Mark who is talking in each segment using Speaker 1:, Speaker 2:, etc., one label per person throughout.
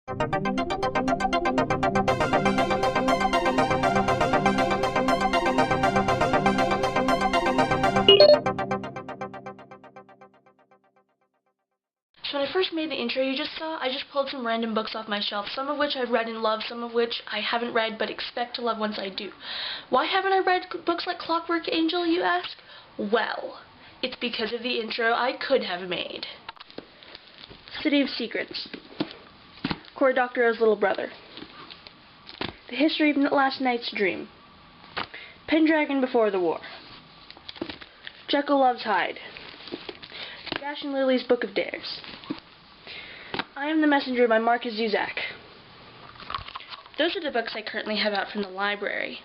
Speaker 1: So when I first made the intro you just saw, I just pulled some random books off my shelf, some of which I've read and loved, some of which I haven't read but expect to love once I do. Why haven't I read books like Clockwork Angel, you ask? Well, it's because of the intro I could have made. City of Secrets. Cory Doctorow's little brother. The History of Last Night's Dream. Pendragon Before the War. Jekyll Loves Hyde. Dash and Lily's Book of Dares. I Am the Messenger by Markus Zusak. Those are the books I currently have out from the library.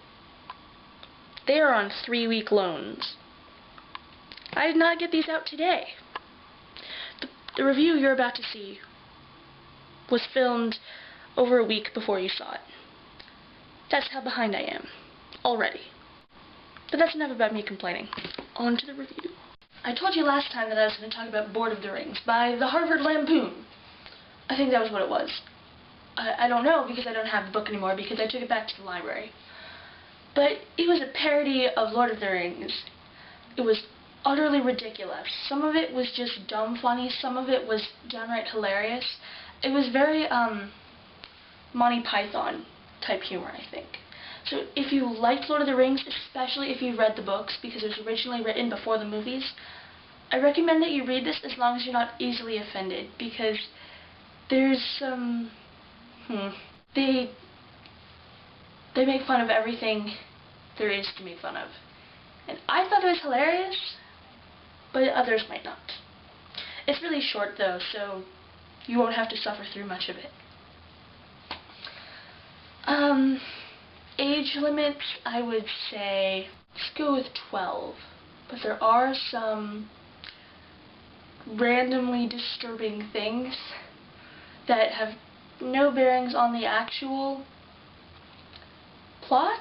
Speaker 1: They are on 3-week loans. I did not get these out today. The review you're about to see was filmed over a week before you saw it. That's how behind I am, already. But that's enough about me complaining. On to the review. I told you last time that I was going to talk about Lord of the Rings by the Harvard Lampoon. I think that was what it was. I don't know because I don't have the book anymore because I took it back to the library. But it was a parody of Lord of the Rings. It was utterly ridiculous. Some of it was just dumb funny, some of it was downright hilarious. It was very Monty Python type humor, I think. So if you liked Lord of the Rings, especially if you read the books, because it was originally written before the movies, I recommend that you read this as long as you're not easily offended, because there's some... They make fun of everything there is to make fun of. And I thought it was hilarious, but others might not. It's really short though, so you won't have to suffer through much of it. Age limits, I would say, let's go with 12. But there are some randomly disturbing things that have no bearings on the actual plot,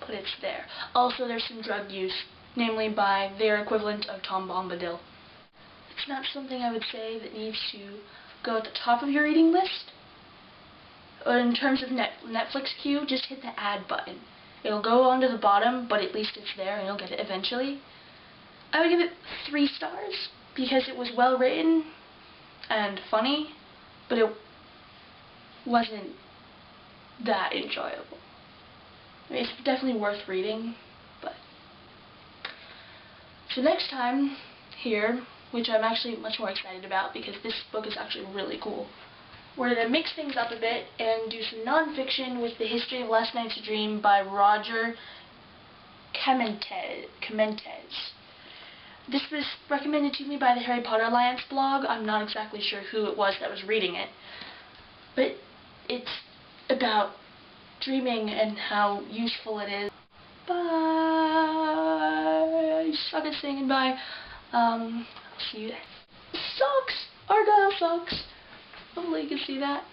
Speaker 1: but it's there. Also, there's some drug use, namely by their equivalent of Tom Bombadil. It's not something I would say that needs to go at the top of your reading list. In terms of Netflix queue, just hit the add button. It'll go on to the bottom, but at least it's there and you'll get it eventually. I would give it 3 stars because it was well written and funny, but it wasn't that enjoyable. I mean, it's definitely worth reading, but... So next time, here, which I'm actually much more excited about because this book is actually really cool, we're going to mix things up a bit and do some non-fiction with The History of Last Night's Dream by Roger Kementes. This was recommended to me by the Harry Potter Alliance blog. I'm not exactly sure who it was that was reading it, but it's about dreaming and how useful it is. Bye! I suck at saying goodbye. See you then. Socks! Argyle socks! Hopefully you can see that.